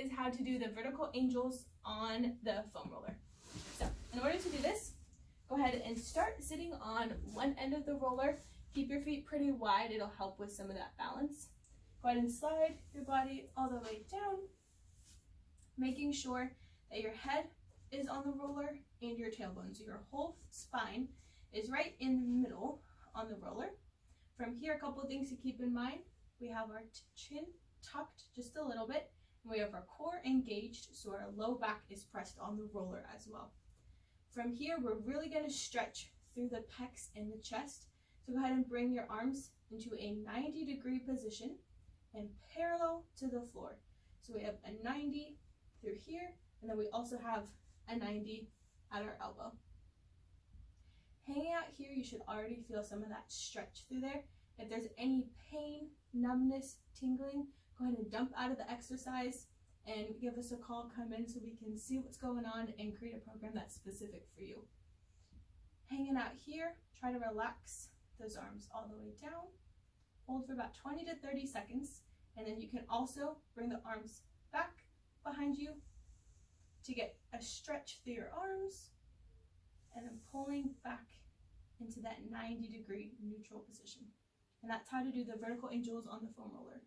is how to do the vertical angels on the foam roller. So in order to do this, go ahead and start sitting on one end of the roller. Keep your feet pretty wide, it'll help with some of that balance. Go ahead and slide your body all the way down, making sure that your head is on the roller and your tailbone. So your whole spine is right in the middle on the roller. From here, a couple of things to keep in mind. We have our chin tucked just a little bit, and we have our core engaged, so our low back is pressed on the roller as well. From here, we're really going to stretch through the pecs and the chest. So go ahead and bring your arms into a 90-degree position and parallel to the floor. So we have a 90 through here, and then we also have a 90 at our elbow. Hanging out here, you should already feel some of that stretch through there. If there's any pain, numbness, tingling, go ahead and dump out of the exercise and give us a call, come in so we can see what's going on and create a program that's specific for you. Hanging out here, try to relax those arms all the way down. Hold for about 20 to 30 seconds, and then you can also bring the arms back behind you to get a stretch through your arms, and then pulling back into that 90-degree neutral position. And that's how to do the vertical angels on the foam roller.